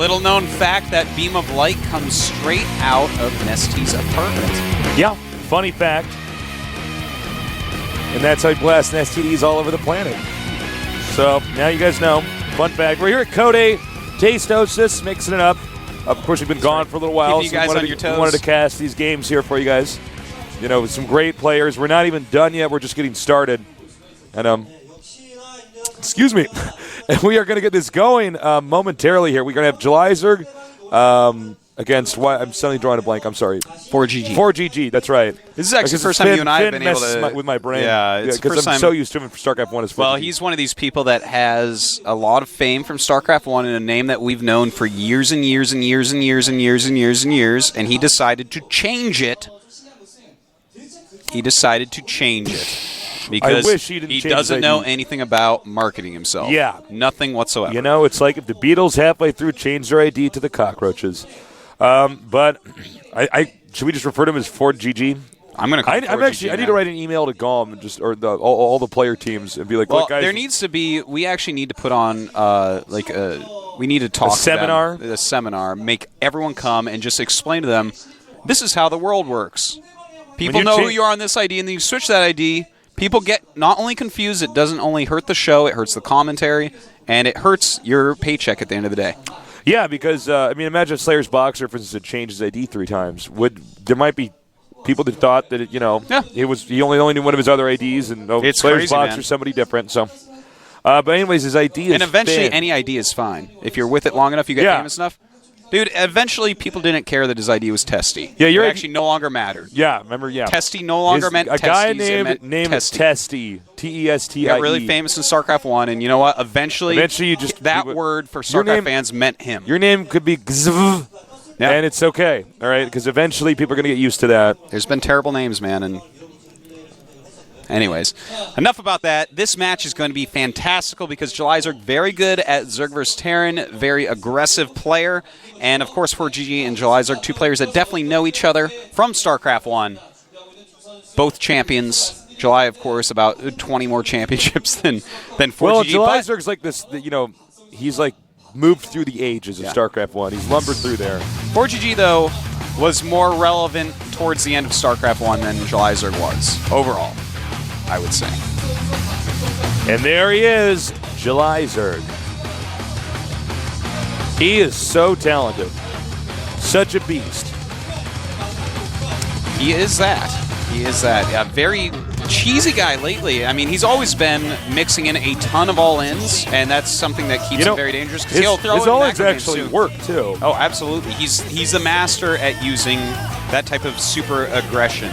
Little known fact, that beam of light comes straight out of Nesty's apartment. Yeah, funny fact. And that's how he blasts STDs all over the planet. So now you guys know. Fun fact. We're here at Code Tasteosis, mixing it up. Of course, we've been gone for a little while. Keeping you guys on your toes. We wanted to cast these games here for you guys. You know, with some great players. We're not even done yet. We're just getting started. And, excuse me. And we are going to get this going momentarily here. We're going to have Jalizerg against, I'm suddenly drawing a blank. I'm sorry. 4GG. 4GG, that's right. This is actually the first time you and I have been able to... with my brain. Yeah, it's the first because I'm so used to him for StarCraft 1 as 4GG. Well, he's one of these people that has a lot of fame from StarCraft 1 and a name that we've known for years and years and years and years and years and years and years, and he decided to change it. Because I wish he doesn't know anything about marketing himself. Yeah. Nothing whatsoever. You know, it's like if the Beatles halfway through changed their ID to the Cockroaches. But should we just refer to him as 4GG? I'm going to call him 4GG. I need to write an email to GOM and all the player teams and be like, look, guys. There needs to be, we actually need to put on we need to talk a seminar? to them, a seminar, make everyone come and just explain to them, this is how the world works. People know who you are on this ID, and then you switch that ID. People get not only confused, it doesn't only hurt the show, it hurts the commentary, and it hurts your paycheck at the end of the day. Yeah, because, imagine if Slayer's Boxer, for instance, had changed his ID 3 times. There might be people that thought that, he only knew one of his other IDs, and it's Slayer's crazy, Boxer is somebody different, so. But anyways, his ID is And eventually, thin. any ID is fine. If you're with it long enough, you get famous enough. Dude, eventually people didn't care that his ID was Testy. Yeah, it actually no longer mattered. Yeah, remember, yeah. Testy no longer meant a Testies. guy named Testy, T-E-S-T-I-E. He got really famous in StarCraft 1, and you know what? Eventually that word for StarCraft fans meant him. Your name could be Gzv, and it's okay, all right? Because eventually people are going to get used to that. There's been terrible names, man, and... Anyways, enough about that. This match is going to be fantastical because Jalizerg, very good at Zerg vs. Terran, very aggressive player. And, of course, 4GG and Jalizerg, two players that definitely know each other from StarCraft 1. Both champions. July, of course, about 20 more championships than 4GG. Well, Jalizerg's like this, he's like moved through the ages of StarCraft 1. He's lumbered through there. 4GG, though, was more relevant towards the end of StarCraft 1 than Jalizerg was, overall, I would say. And there he is, Jalizerg. He is so talented. Such a beast. He is that. A very cheesy guy lately. I mean, he's always been mixing in a ton of all-ins, and that's something that keeps him very dangerous. Because he'll throw his all-ins actually work, too. Oh, absolutely. He's the master at using that type of super aggression.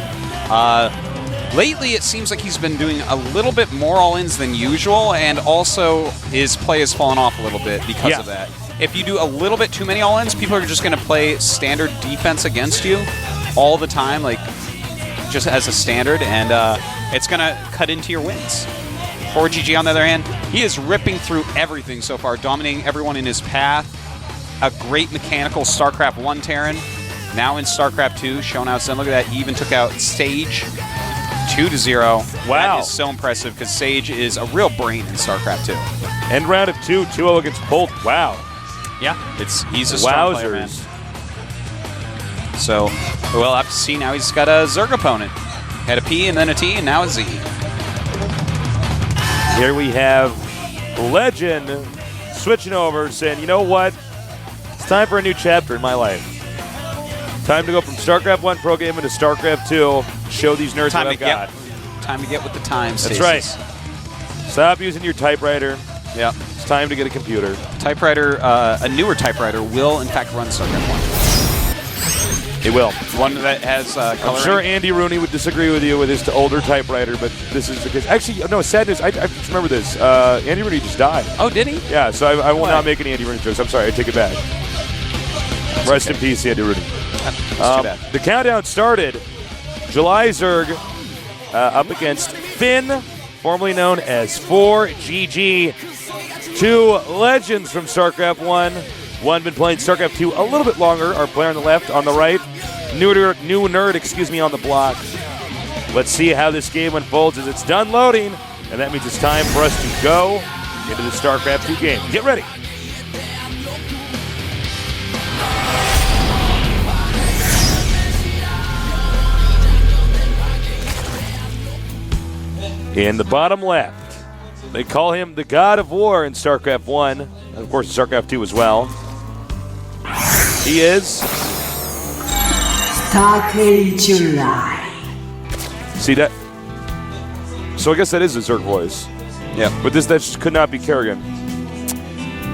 Lately, it seems like he's been doing a little bit more all-ins than usual, and also his play has fallen off a little bit because of that. If you do a little bit too many all-ins, people are just going to play standard defense against you all the time, like just as a standard, and it's going to cut into your wins. 4GG, on the other hand, he is ripping through everything so far, dominating everyone in his path. A great mechanical StarCraft 1 Terran. Now in StarCraft 2, showing out some. Look at that, he even took out Sage. 2-0. Wow. That is so impressive because Sage is a real brain in StarCraft 2. End round of 2-0 against Bolt. Wow. Yeah, he's a strong player, man. So, we'll have to see. Now he's got a Zerg opponent. Had a P and then a T and now a Z. Here we have Legend switching over, saying, you know what? It's time for a new chapter in my life. Time to go from StarCraft 1 pro game into StarCraft 2. Show these nerds what I've got. Time to get with the times. That's right. Stop using your typewriter. Yeah. It's time to get a computer. Typewriter, a newer typewriter will in fact run StarCraft 1. It will. One that has coloring. I'm sure Andy Rooney would disagree with you with his older typewriter, but this is the case. Actually, no, sad news. I just remember this. Andy Rooney just died. Oh, did he? Yeah, so I will not make any Andy Rooney jokes. I'm sorry. I take it back. Rest in peace, Andy Rooney. That's too bad. The countdown started. Jalizerg up against Finn, formerly known as 4GG. Two legends from StarCraft 1. One been playing StarCraft 2 a little bit longer. Our player on the left, on the right. New nerd, on the block. Let's see how this game unfolds as it's done loading. And that means it's time for us to go into the StarCraft 2 game. Get ready. In the bottom left, they call him the God of War in StarCraft 1, and of course in StarCraft 2 as well. He is Starcraft July. See that? So I guess that is a Zerg voice. Yeah. But that just could not be Kerrigan.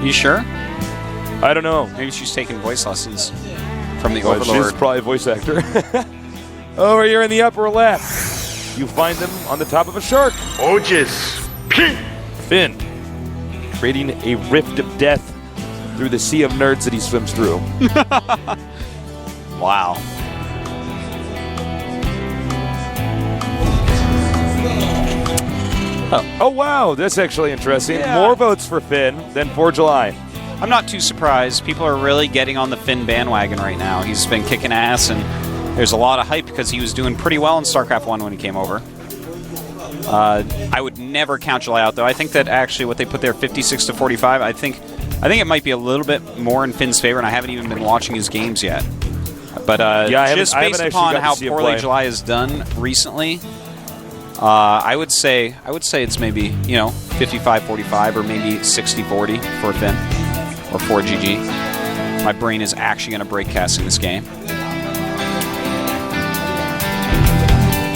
You sure? I don't know. Maybe she's taking voice lessons from the Well, Overlord. she's probably a voice actor. Over here in the upper left, you find them on the top of a shark. Finn, creating a rift of death through the sea of nerds that he swims through. Wow. Oh, wow, that's actually interesting. Yeah. More votes for Finn than for July. I'm not too surprised. People are really getting on the Finn bandwagon right now. He's been kicking ass, and there's a lot of hype because he was doing pretty well in StarCraft 1 when he came over. I would never count July out, though. I think that actually what they put there, 56 to 45, I think it might be a little bit more in Finn's favor, and I haven't even been watching his games yet. But just based upon how poorly July has done recently, I would say it's maybe 55-45 or maybe 60-40 for Finn or ForGG. My brain is actually going to break casting this game.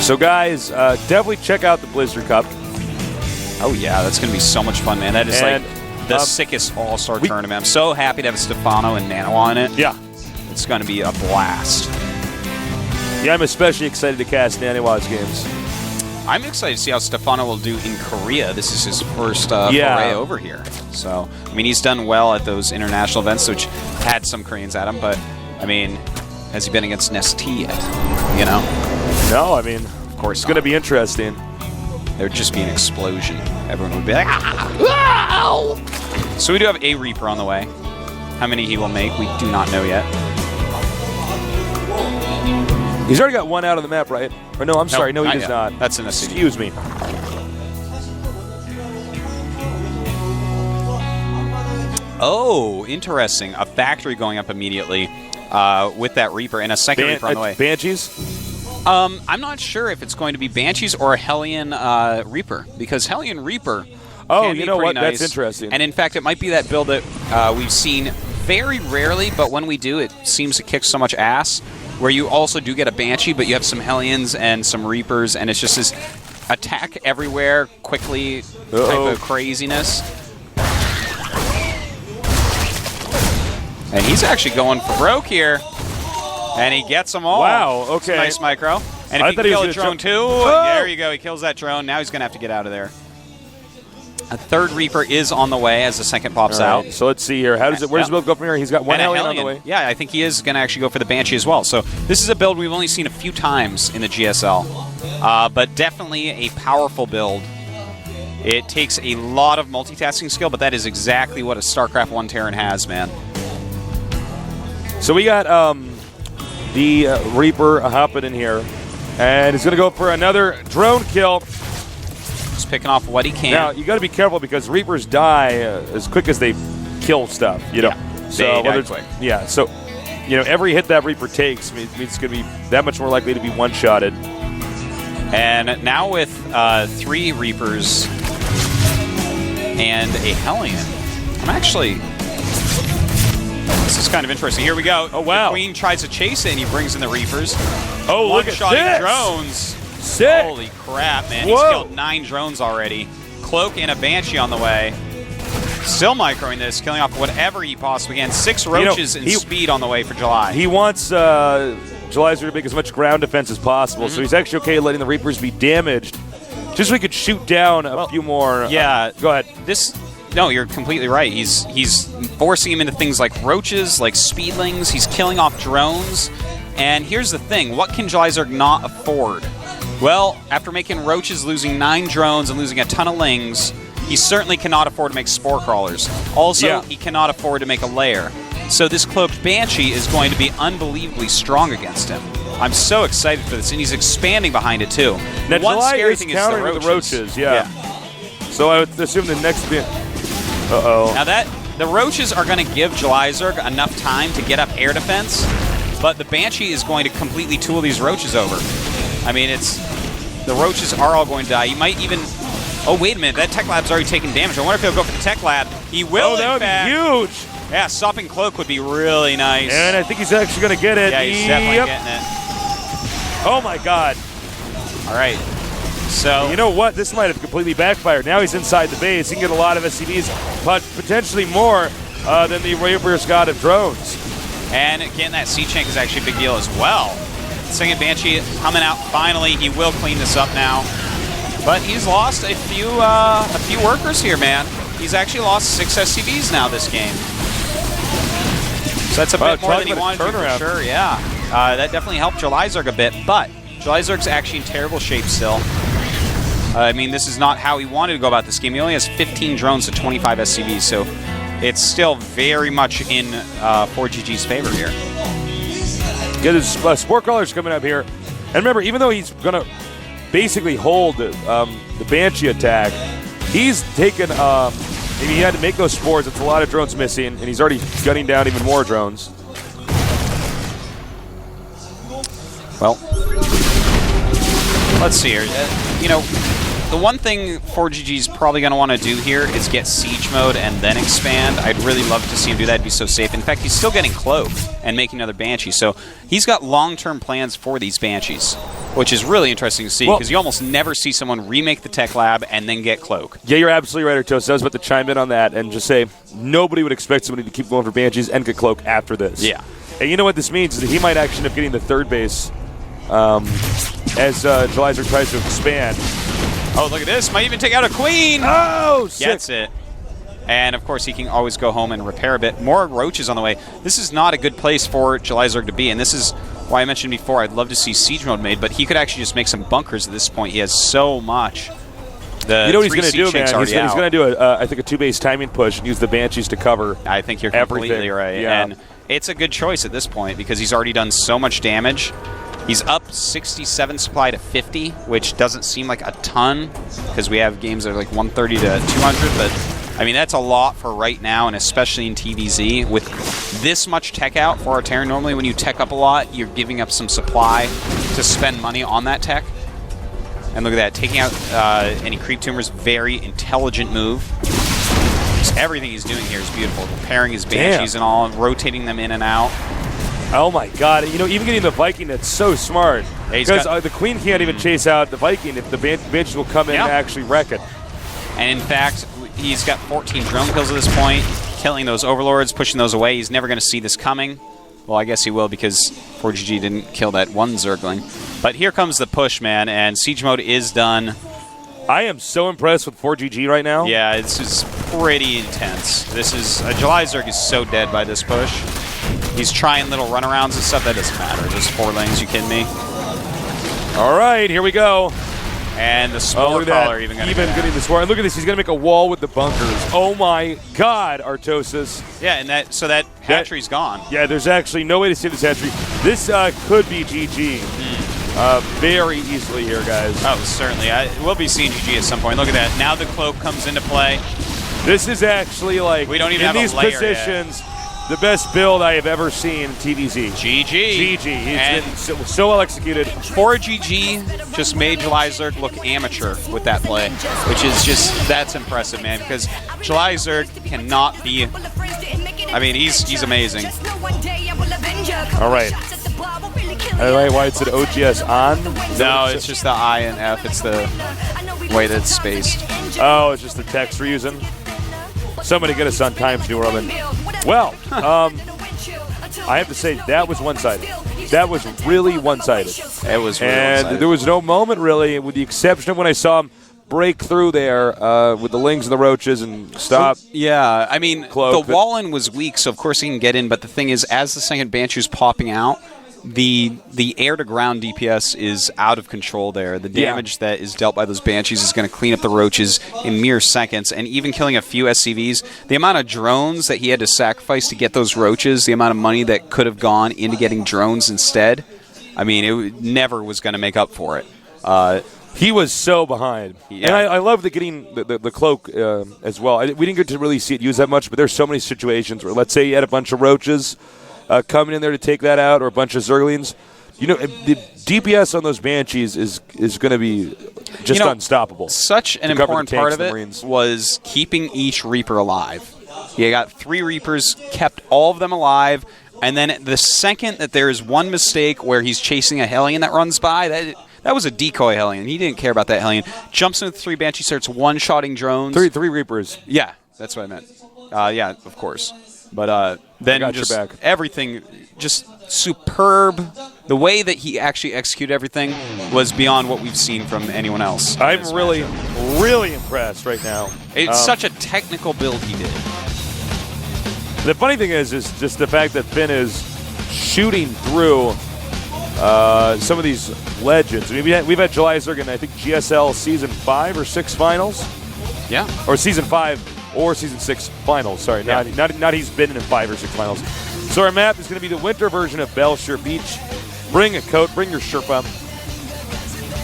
So guys, definitely check out the Blizzard Cup. Oh yeah, that's going to be so much fun, man. That is And, like the sickest All-Star tournament. I'm so happy to have Stefano and Nanoa in it. Yeah. It's going to be a blast. Yeah, I'm especially excited to cast Naniwa's games. I'm excited to see how Stefano will do in Korea. This is his first foray over here. So, I mean, he's done well at those international events, which had some Koreans at him, but, I mean, has he been against Nestea yet? You know? No, I mean, Of course it's going to be interesting. There'd just be an explosion. Everyone would be like, ah! So we do have a Reaper on the way. How many he will make, we do not know yet. He's already got one out of the map, right? Or no, I'm sorry. No, he does yet. not. That's in a city. Excuse me. Oh, interesting. A factory going up immediately with that Reaper and a second Reaper on the way. Banshees? I'm not sure if it's going to be Banshees or a Hellion Reaper, because Hellion Reaper can you be know pretty what? nice. That's interesting. And in fact, it might be that build that we've seen very rarely, but when we do, it seems to kick so much ass, where you also do get a Banshee, but you have some Hellions and some Reapers, and it's just this attack everywhere, quickly type of craziness. And he's actually going for broke here. And he gets them all. Wow, okay. Nice micro. And if he can kill a drone too, there you go. He kills that drone. Now he's going to have to get out of there. A third Reaper is on the way as the second pops out. So let's see here. Where does the build go from here? He's got one Hellion on the way. Yeah, I think he is going to actually go for the Banshee as well. So this is a build we've only seen a few times in the GSL. But definitely a powerful build. It takes a lot of multitasking skill, but that is exactly what a StarCraft 1 Terran has, man. So we got the Reaper hopping in here. And he's going to go for another drone kill. Just picking off what he can. Now, you got to be careful because Reapers die as quick as they kill stuff, you know. Yeah, So they die quick. Yeah, so, every hit that Reaper takes means it's going to be that much more likely to be one-shotted. And now with 3 Reapers and a Hellion, I'm actually... This is kind of interesting. Here we go. Oh, wow. The Queen tries to chase it, and he brings in the Reapers. Oh, look at One-shotting this. drones. Sick. Holy crap, man. Whoa. He's killed 9 drones already. Cloak and a Banshee on the way. Still microing this, killing off whatever he possibly can. 6 roaches in speed on the way for July. He wants July's to make as much ground defense as possible, so he's actually okay letting the Reapers be damaged, just so he could shoot down a few more. Yeah. Go ahead. No, you're completely right. He's forcing him into things like roaches, like speedlings. He's killing off drones. And here's the thing. What can Jlyzerg not afford? Well, after making roaches, losing 9 drones, and losing a ton of lings, he certainly cannot afford to make spore crawlers. Also, he cannot afford to make a lair. So this cloaked Banshee is going to be unbelievably strong against him. I'm so excited for this, and he's expanding behind it, too. Now, One July scary is thing is countering the roaches. the roaches, yeah. So I would assume the next bit... Uh-oh. Now the roaches are going to give Jlyzerg enough time to get up air defense, but the Banshee is going to completely tool these roaches over. I mean, it's The roaches are all going to die. He might even... Oh, wait a minute. That Tech Lab's already taken damage. I wonder if he'll go for the Tech Lab. He will, Oh, that would be huge. Yeah, Stopping Cloak would be really nice. And I think he's actually going to get it. Yeah, he's definitely getting it. Oh, my God. All right. So... You know what? This might have completely backfired. Now he's inside the base. He can get a lot of SCVs, but potentially more than the Reaper's God of Drones. And getting that Sea Chank is actually a big deal as well. Second Banshee coming out finally. He will clean this up now. But he's lost a few workers here, man. He's actually lost 6 SCVs now this game. So that's a bit more than he wanted to, for sure, yeah. That definitely helped Jelizerg a bit, but Jelizerg's actually in terrible shape still. I mean, this is not how he wanted to go about this game. He only has 15 drones to 25 SCVs, so it's still very much in ForGG's favor here. Get his Sport Crawler's coming up here. And remember, even though he's going to basically hold the Banshee attack, he's taken, he had to make those spores. It's a lot of drones missing, and he's already gunning down even more drones. Well, let's see here. You know, the one thing ForGG's probably going to want to do here is get Siege Mode and then expand. I'd really love to see him do that. It'd be so safe. In fact, he's still getting Cloak and making another Banshee. So he's got long-term plans for these Banshees, which is really interesting to see because you almost never see someone remake the Tech Lab and then get Cloak. Yeah, you're absolutely right, Artos. I was about to chime in on that and just say nobody would expect somebody to keep going for Banshees and get Cloak after this. Yeah. And you know what this means is that he might actually end up getting the third base as Jelizerg tries to expand. Oh, look at this. Might even take out a Queen. Oh, sick. Gets it. And, of course, he can always go home and repair a bit. More roaches on the way. This is not a good place for Jelizerg to be, and this is why I mentioned before I'd love to see Siege Mode made, but he could actually just make some bunkers at this point. He has so much. You know what he's going to do, man? He's going to do, I think, a 2-base timing push and use the Banshees to cover I think you're completely everything. right. Yeah. And it's a good choice at this point because he's already done so much damage. He's up 67 supply to 50, which doesn't seem like a ton because we have games that are like 130 to 200, but I mean, that's a lot for right now, and especially in TVZ. With this much tech out for our Terran, normally when you tech up a lot, you're giving up some supply to spend money on that tech. And look at that, taking out any creep tumors, very intelligent move. Just everything he's doing here is beautiful. Repairing his Banshees and all, rotating them in and out. Oh my God! You know, even getting the Viking, that's so smart. Because the Queen can't even chase out the Viking if the Banshees will come in and actually wreck it. And in fact, he's got 14 drone kills at this point, killing those Overlords, pushing those away. He's never going to see this coming. Well, I guess he will because ForGG didn't kill that one Zergling. But here comes the push, man, and Siege Mode is done. I am so impressed with ForGG right now. Yeah, this is pretty intense. This is Jelizerg is so dead by this push. He's trying little runarounds and stuff. That doesn't matter. Just 4 lanes, you kidding me? All right, here we go. And the Spore Crawler even getting the Spore. And look at this. He's going to make a wall with the bunkers. Oh, my God, Artosis. Yeah, and that hatchery's gone. Yeah, there's actually no way to save this hatchery. This could be GG. Very easily here, guys. Oh, certainly. We'll be seeing GG at some point. Look at that. Now the Cloak comes into play. This is actually like, we don't even have in these a layer positions, the best build I have ever seen in TVZ. GG. GG. It's been so well executed. ForGG just made Jelizerg look amateur with that play, which is just, that's impressive, man, because Jelizerg cannot be, I mean, he's amazing. All right. All right, why it said OGS on? No, it's just the I and F. It's the way that it's spaced. Oh, it's just the text we're using? Somebody get us on Times New Roman. Well, I have to say, that was one-sided. That was really one-sided. It was really one-sided. And there was no moment, really, with the exception of when I saw him break through there with the Lings and the Roaches and stop. Yeah, I mean, Cloak, the wall-in was weak, so of course he can get in, but the thing is, as the second Banshee was popping out, the air-to-ground DPS is out of control there. The damage that is dealt by those Banshees is going to clean up the Roaches in mere seconds, and even killing a few SCVs. The amount of drones that he had to sacrifice to get those Roaches, the amount of money that could have gone into getting drones instead, I mean, it never was going to make up for it. He was so behind. Yeah. And I love getting the Cloak as well. We didn't get to really see it used that much, but there's so many situations where, let's say you had a bunch of Roaches coming in there to take that out, or a bunch of Zerglings. You know, the DPS on those Banshees is going to be just unstoppable. Such an important part of it was keeping each Reaper alive. You got 3 Reapers, kept all of them alive, and then the second that there is one mistake where he's chasing a Hellion that runs by, that was a decoy Hellion. He didn't care about that Hellion. Jumps into 3 Banshees, starts one-shotting drones. Three Reapers. Yeah, that's what I meant. Yeah, of course. But then just everything, just superb. The way that he actually executed everything was beyond what we've seen from anyone else. I'm really, really impressed right now. It's such a technical build he did. The funny thing is just the fact that Finn is shooting through some of these legends. I mean, we've had July Zerg in, I think, GSL Season 5 or 6 finals. Yeah. Or Season 5 or Season 6 finals. Sorry, yeah. not he's been in 5 or 6 finals. So our map is going to be the winter version of Belshire Beach. Bring a coat, bring your Sherpa,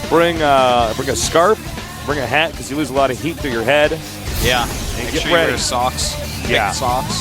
bring a scarf, bring a hat because you lose a lot of heat through your head. Yeah. And Make get sure ready. you wear socks. Yeah. Thick socks.